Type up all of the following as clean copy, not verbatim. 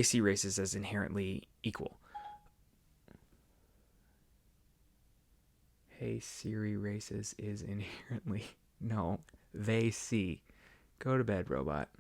They see races as inherently equal. Hey Siri, races is inherently... No, they see. Go to bed, robot.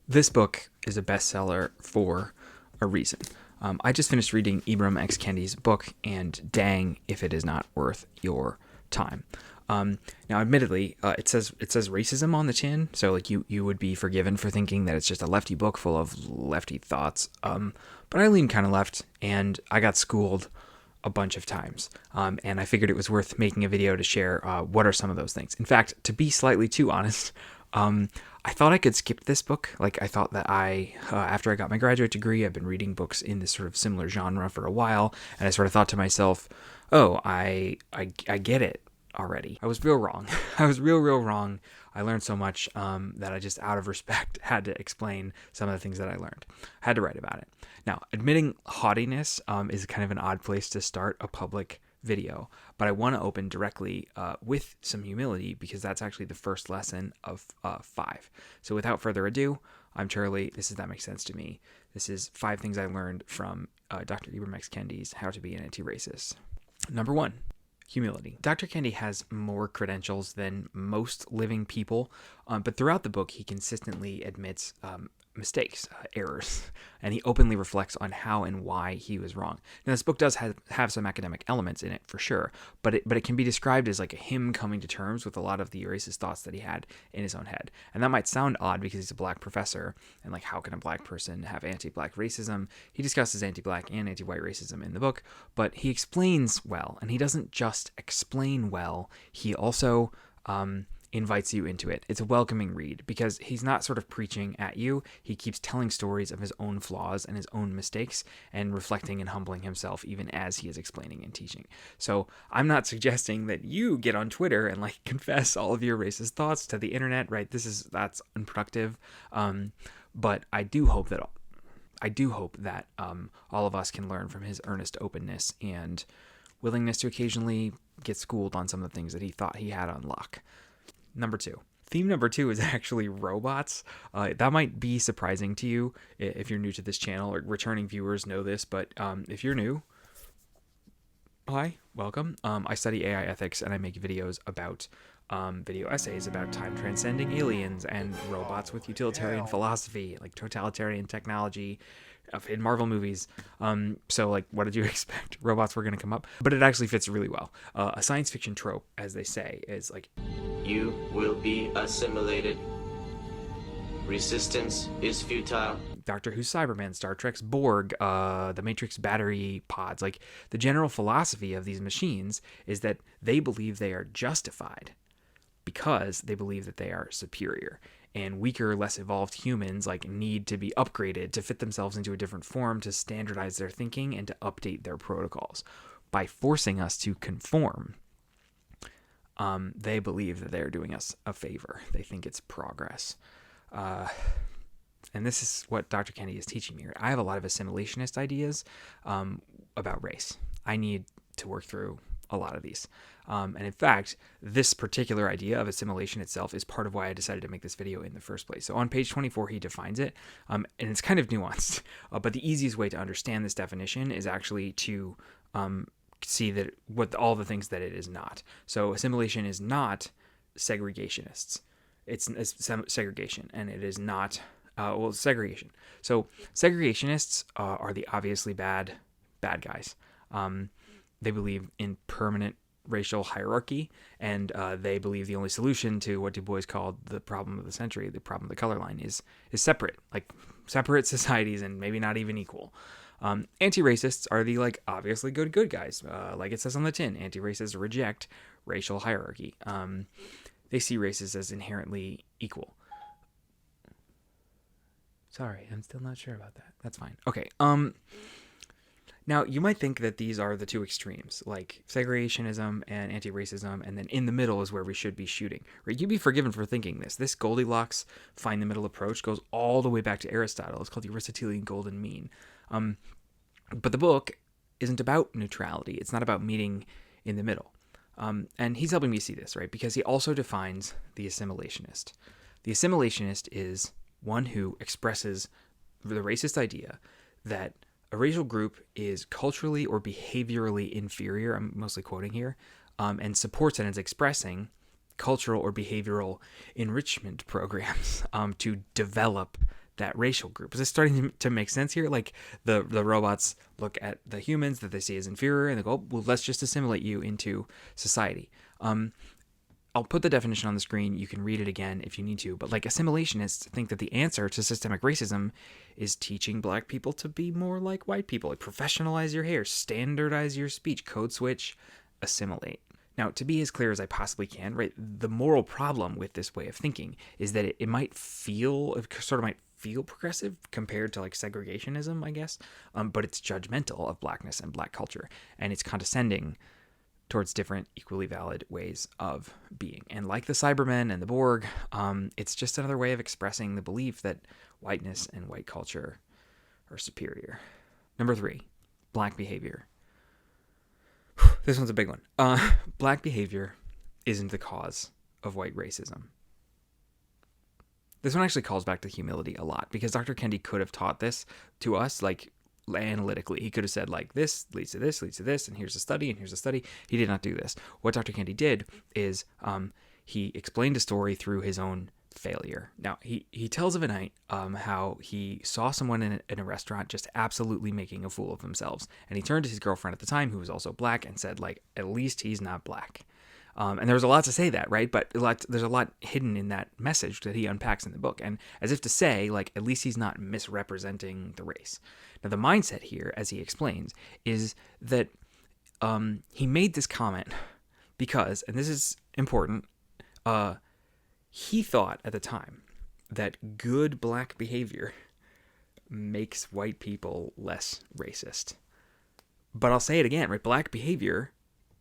This book is a bestseller for a reason. I just finished reading Ibram X. Kendi's book, and dang if it is not worth your time. Now, admittedly, it says racism on the tin, so like you would be forgiven for thinking that it's just a lefty book full of lefty thoughts. But I lean kind of left, and I got schooled a bunch of times, and I figured it was worth making a video to share what are some of those things. In fact, to be slightly too honest, I thought I could skip this book. Like, I thought that after I got my graduate degree, I've been reading books in this sort of similar genre for a while, and I sort of thought to myself, oh, I get it already. I was real wrong. I was real wrong. I learned so much that I just, out of respect, had to explain some of the things that I learned. I had to write about it. Now, admitting haughtiness is kind of an odd place to start a public video, but I want to open directly with some humility, because that's actually the first lesson of 5. So without further ado, I'm Charlie. This is That Makes Sense to Me. This is 5 things I learned from Dr. Ibram X. Kendi's How to Be an Antiracist. Number 1. Humility. Dr. Kendi has more credentials than most living people, but throughout the book, he consistently admits mistakes, errors, and he openly reflects on how and why he was wrong. Now, this book does have some academic elements in it, for sure, but it can be described as like him coming to terms with a lot of the racist thoughts that he had in his own head. And that might sound odd because he's a black professor, and like, how can a black person have anti-black racism? He discusses anti-black and anti-white racism in the book, but he explains well, and he doesn't just explain well, he also invites you into it. It's a welcoming read because he's not sort of preaching at you. He keeps telling stories of his own flaws and his own mistakes, and reflecting and humbling himself even as he is explaining and teaching. So I'm not suggesting that you get on Twitter and like confess all of your racist thoughts to the internet, right? That's unproductive. But I do hope that all of us can learn from his earnest openness and willingness to occasionally get schooled on some of the things that he thought he had on lock. Number 2. Theme number 2 is actually robots. That might be surprising to you if you're new to this channel, or returning viewers know this, but if you're new, hi, welcome. I study AI ethics, and I make videos about video essays about time-transcending aliens and robots with utilitarian philosophy, like totalitarian technology, in Marvel movies. So like, what did you expect? Robots were going to come up, but it actually fits really well. A science fiction trope, as they say, is like, you will be assimilated. Resistance is futile. Doctor Who's Cyberman, Star Trek's Borg, the Matrix battery pods. Like, the general philosophy of these machines is that they believe they are justified because they believe that they are superior, and weaker, less evolved humans like need to be upgraded to fit themselves into a different form, to standardize their thinking and to update their protocols. By forcing us to conform, they believe that they're doing us a favor. They think it's progress. And this is what Dr. Kendi is teaching me here. I have a lot of assimilationist ideas about race. I need to work through a lot of these. And in fact, this particular idea of assimilation itself is part of why I decided to make this video in the first place. So on page 24, he defines it, and it's kind of nuanced. But the easiest way to understand this definition is actually to see that all the things that it is not. So assimilation is not segregationists. It's segregation, and it is not segregation. So segregationists are the obviously bad guys. They believe in permanent racial hierarchy, and they believe the only solution to what Du Bois called the problem of the century, the problem of the color line, is separate societies, and maybe not even equal. Anti-racists are the obviously good guys, like it says on the tin. Anti-racists reject racial hierarchy. They see races as inherently equal. Sorry, I'm still not sure about that. That's fine. Okay. Now, you might think that these are the two extremes, like segregationism and anti-racism, and then in the middle is where we should be shooting. Right? You'd be forgiven for thinking this. This Goldilocks find the middle approach goes all the way back to Aristotle. It's called the Aristotelian golden mean. But the book isn't about neutrality. It's not about meeting in the middle. And he's helping me see this, right? Because he also defines the assimilationist. The assimilationist is one who expresses the racist idea that a racial group is culturally or behaviorally inferior, I'm mostly quoting here, and supports and is expressing cultural or behavioral enrichment programs to develop that racial group. Is this starting to make sense here? Like the robots look at the humans that they see as inferior and they go, oh, well, let's just assimilate you into society. I'll put the definition on the screen. You can read it again if you need to. But like assimilationists think that the answer to systemic racism is teaching black people to be more like white people. Like professionalize your hair, standardize your speech, code switch, assimilate. Now, to be as clear as I possibly can, right, the moral problem with this way of thinking is that it might feel progressive compared to like segregationism, I guess, but it's judgmental of blackness and black culture, and it's condescending towards different equally valid ways of being. And like the Cybermen and the Borg, it's just another way of expressing the belief that whiteness and white culture are superior. Number 3, black behavior. This one's a big one. Black behavior isn't the cause of white racism. This one actually calls back to humility a lot, because Dr. Kendi could have taught this to us, like, analytically. He could have said, like, this leads to this, and here's a study, and here's a study. He did not do this. What Dr. Kendi did is he explained a story through his own failure. Now, he tells of a night how he saw someone in a restaurant just absolutely making a fool of themselves. And he turned to his girlfriend at the time, who was also black, and said, like, at least he's not black. And there's a lot to say that, right? But there's a lot hidden in that message that he unpacks in the book. And as if to say, like, at least he's not misrepresenting the race. Now, the mindset here, as he explains, is that he made this comment because, and this is important, he thought at the time that good black behavior makes white people less racist. But I'll say it again, right? Black behavior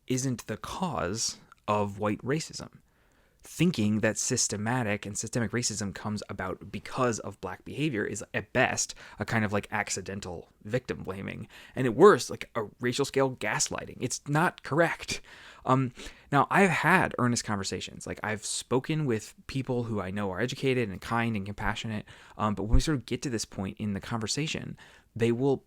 isn't the cause of white racism. Thinking that systemic racism comes about because of black behavior is at best a kind of like accidental victim blaming, and at worst like a racial scale gaslighting. It's not correct. Now, I've had earnest conversations. Like, I've spoken with people who I know are educated and kind and compassionate, but when we sort of get to this point in the conversation, they will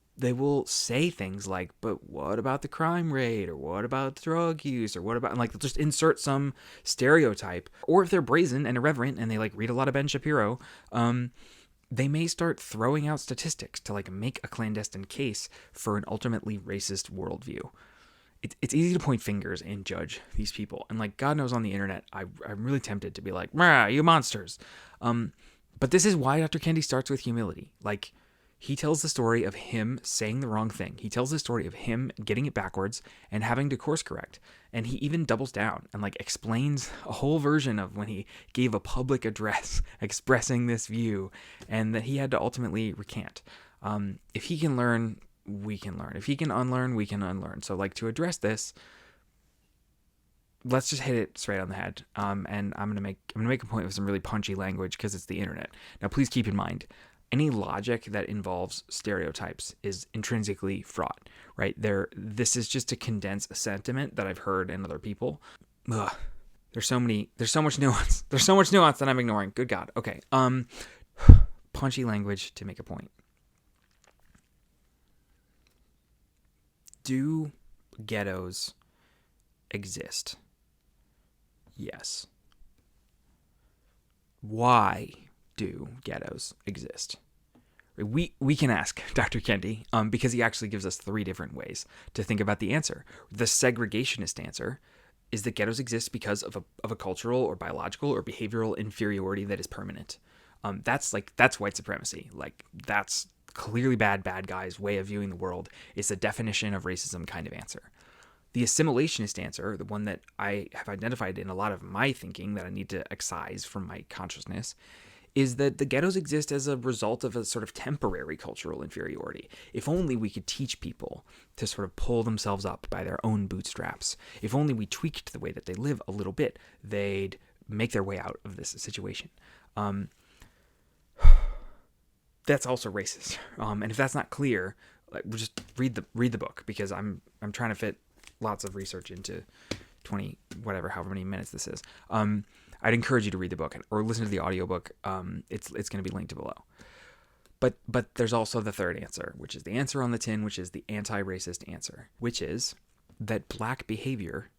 say things like, but what about the crime rate, or what about drug use, or what about, and like they'll just insert some stereotype. Or if they're brazen and irreverent and they like read a lot of Ben Shapiro, they may start throwing out statistics to like make a clandestine case for an ultimately racist worldview. It's easy to point fingers and judge these people. And like, God knows on the internet, I'm really tempted to be like, you monsters. But this is why Dr. Kendi starts with humility. Like, he tells the story of him saying the wrong thing. He tells the story of him getting it backwards and having to course correct. And he even doubles down and like explains a whole version of when he gave a public address expressing this view, and that he had to ultimately recant. If he can learn, we can learn. If he can unlearn, we can unlearn. So like, to address this, let's just hit it straight on the head. And I'm gonna make a point with some really punchy language because it's the internet. Now, please keep in mind, any logic that involves stereotypes is intrinsically fraught, right? This is just to condense a sentiment that I've heard in other people. There's so much nuance. There's so much nuance that I'm ignoring. Good God. Okay. Punchy language to make a point. Do ghettos exist? Yes. Why do ghettos exist? We can ask Dr. Kendi because he actually gives us 3 different ways to think about the answer. The segregationist answer is that ghettos exist because of a cultural or biological or behavioral inferiority that is permanent. That's white supremacy. Like, that's clearly bad guys' way of viewing the world. It's the definition of racism kind of answer. The assimilationist answer, the one that I have identified in a lot of my thinking that I need to excise from my consciousness, is that the ghettos exist as a result of a sort of temporary cultural inferiority. If only we could teach people to sort of pull themselves up by their own bootstraps. If only we tweaked the way that they live a little bit, they'd make their way out of this situation. That's also racist. And if that's not clear, just read the book, because I'm trying to fit lots of research into 20 whatever, however many minutes this is. I'd encourage you to read the book or listen to the audiobook. It's going to be linked below. But there's also the third answer, which is the answer on the tin, which is the anti-racist answer, which is that black behavior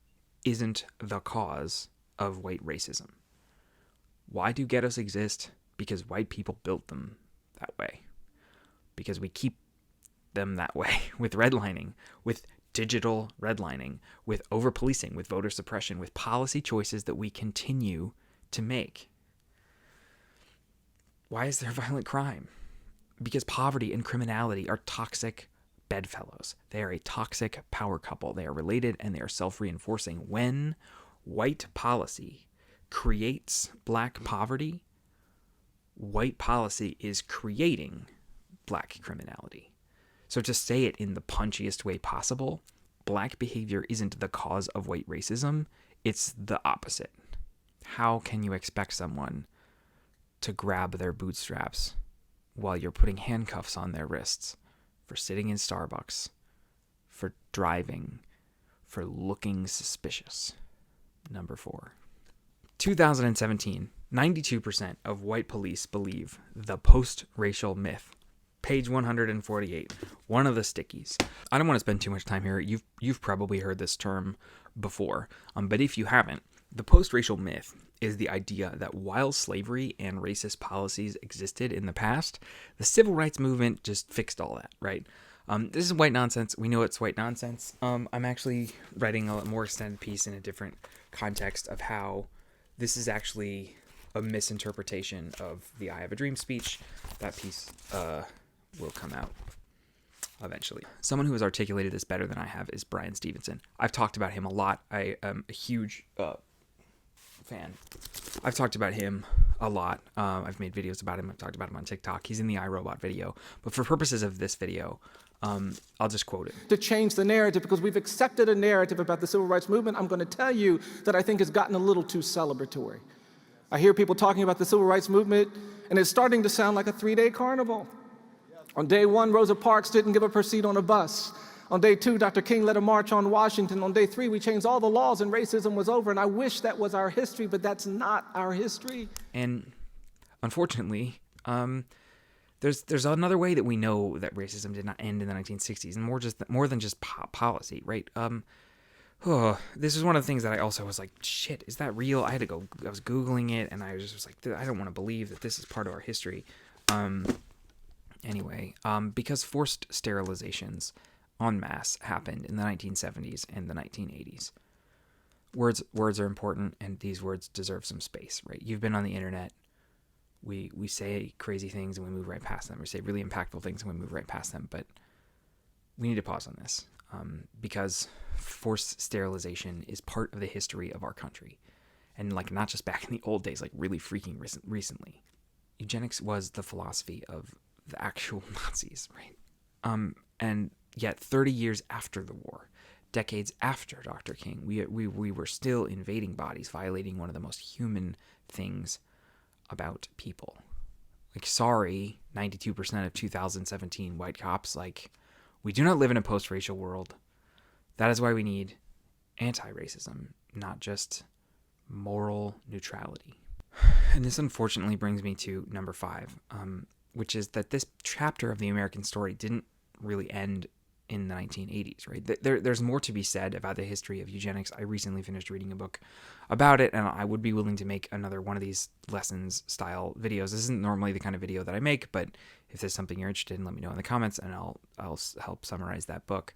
isn't the cause of white racism. Why do ghettos exist? Because white people built them that way. Because we keep them that way with redlining, with digital redlining, with over-policing, with voter suppression, with policy choices that we continue to make. Why is there violent crime? Because poverty and criminality are toxic bedfellows. They are a toxic power couple. They are related and they are self-reinforcing. When white policy creates black poverty, white policy is creating black criminality. So to say it in the punchiest way possible, black behavior isn't the cause of white racism. It's the opposite. How can you expect someone to grab their bootstraps while you're putting handcuffs on their wrists for sitting in Starbucks, for driving, for looking suspicious? Number 4. 2017, 92% of white police believe the post-racial myth. Page 148, one of the stickies. I don't want to spend too much time here. You've probably heard this term before, but if you haven't, the post-racial myth is the idea that while slavery and racist policies existed in the past, the civil rights movement just fixed all that, right? This is white nonsense. We know it's white nonsense. I'm actually writing a more extended piece in a different context of how this is actually a misinterpretation of the I Have a Dream speech. That piece will come out eventually. Someone who has articulated this better than I have is Brian Stevenson. I've talked about him a lot. I am a huge fan. I've talked about him a lot. I've made videos about him. I've talked about him on TikTok. He's in the iRobot video. But for purposes of this video, I'll just quote it. To change the narrative, because we've accepted a narrative about the civil rights movement, I'm going to tell you that I think has gotten a little too celebratory. I hear people talking about the civil rights movement, and it's starting to sound like a 3-day carnival. On day 1, Rosa Parks didn't give up her seat on a bus. On day 2, Dr. King led a march on Washington. On day 3, we changed all the laws and racism was over. And I wish that was our history, but that's not our history. And unfortunately, there's another way that we know that racism did not end in the 1960s, and more than just policy, right? This is one of the things that I also was like, shit, is that real? I was Googling it, and I was just like, I don't want to believe that this is part of our history. Anyway, because forced sterilizations en masse happened in the 1970s and the 1980s. Words are important, and these words deserve some space, right? You've been on the internet. We say crazy things and we move right past them. We say really impactful things and we move right past them. But we need to pause on this because forced sterilization is part of the history of our country. And like not just back in the old days, like really freaking recently. Eugenics was the philosophy of the actual Nazis, right? And yet 30 years after the war, decades after Dr. King, we were still invading bodies, violating one of the most human things about people. Like, sorry, 92% of 2017 white cops, like, we do not live in a post-racial world. That is why we need anti-racism, not just moral neutrality. And this unfortunately brings me to number 5, which is that this chapter of the American story didn't really end in the 1980s, right? There's more to be said about the history of eugenics. I recently finished reading a book about it, and I would be willing to make another one of these lessons style videos. This isn't normally the kind of video that I make, but if there's something you're interested in, let me know in the comments, and I'll help summarize that book.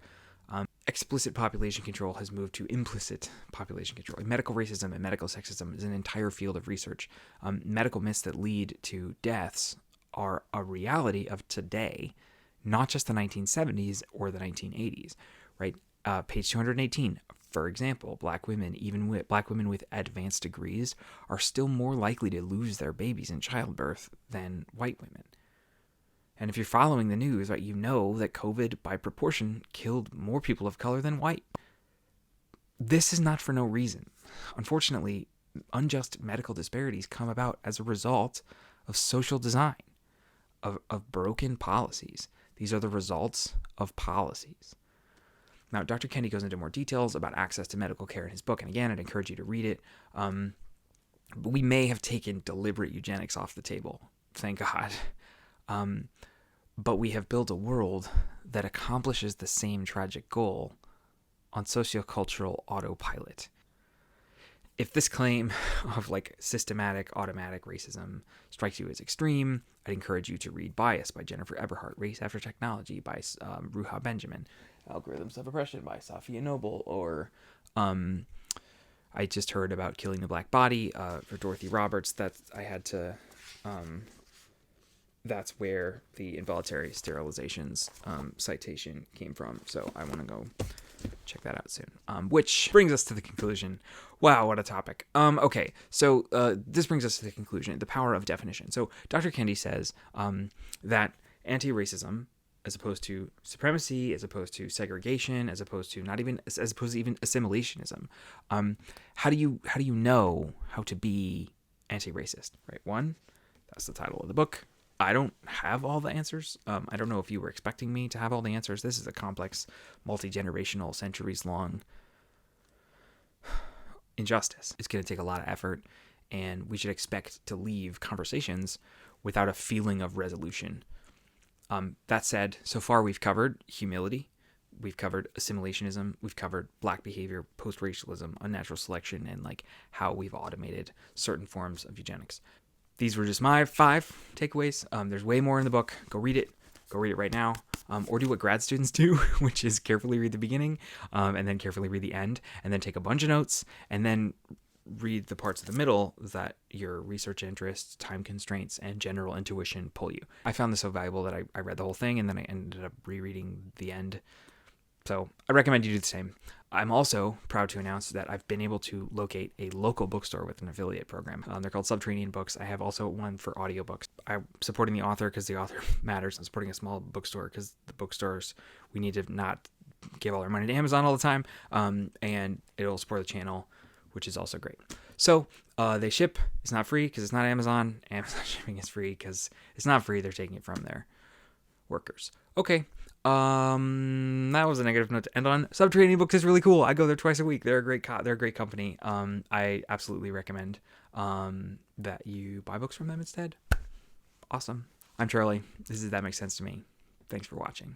Explicit population control has moved to implicit population control. Medical racism and medical sexism is an entire field of research. Medical myths that lead to deaths are a reality of today, not just the 1970s or the 1980s, right? Page 218. For example, black women with advanced degrees, are still more likely to lose their babies in childbirth than white women. And if you're following the news, right, you know that COVID, by proportion, killed more people of color than white. This is not for no reason. Unfortunately, unjust medical disparities come about as a result of social design, of broken policies. These are the results of policies. Now, Dr. Kendi goes into more details about access to medical care in his book, and again, I'd encourage you to read it. But we may have taken deliberate eugenics off the table, thank God. But we have built a world that accomplishes the same tragic goal on sociocultural autopilot. If this claim of like systematic, automatic racism strikes you as extreme, I'd encourage you to read Bias by Jennifer Eberhardt, Race After Technology by Ruha Benjamin, Algorithms of Oppression by Safia Noble, or I just heard about Killing the Black Body for Dorothy Roberts. That's where the involuntary sterilizations citation came from. So I want to go check that out soon. Which brings us to the conclusion. Wow, what a topic. Okay, so this brings us to the conclusion, the power of definition. So Dr. Kendi says that anti-racism, as opposed to supremacy, as opposed to segregation, as opposed to even assimilationism, how do you know how to be anti-racist? Right. One, that's the title of the book. I don't have all the answers. I don't know if you were expecting me to have all the answers. This is a complex, multi-generational, centuries-long injustice. It's going to take a lot of effort, and we should expect to leave conversations without a feeling of resolution. That said, so far we've covered humility, we've covered assimilationism, we've covered black behavior, post-racialism, unnatural selection, and like how we've automated certain forms of eugenics. These were just my 5 takeaways. There's way more in the book. Go read it. Go read it right now. Or do what grad students do, which is carefully read the beginning, and then carefully read the end, and then take a bunch of notes, and then read the parts of the middle that your research interests, time constraints, and general intuition pull you. I found this so valuable that I read the whole thing, and then I ended up rereading the end. So I recommend you do the same. I'm also proud to announce that I've been able to locate a local bookstore with an affiliate program. They're called Subterranean Books. I have also one for audiobooks. I'm supporting the author because the author matters. I'm supporting a small bookstore because the bookstores, we need to not give all our money to Amazon all the time. And it'll support the channel, which is also great. So they ship. It's not free because it's not Amazon. Amazon shipping is free because it's not free. They're taking it from their workers. Okay. That was a negative note to end on. Subterranean Books is really cool. I go there twice a week. They're a great company. I absolutely recommend that you buy books from them instead. Awesome. I'm Charlie. That makes sense to me. Thanks for watching.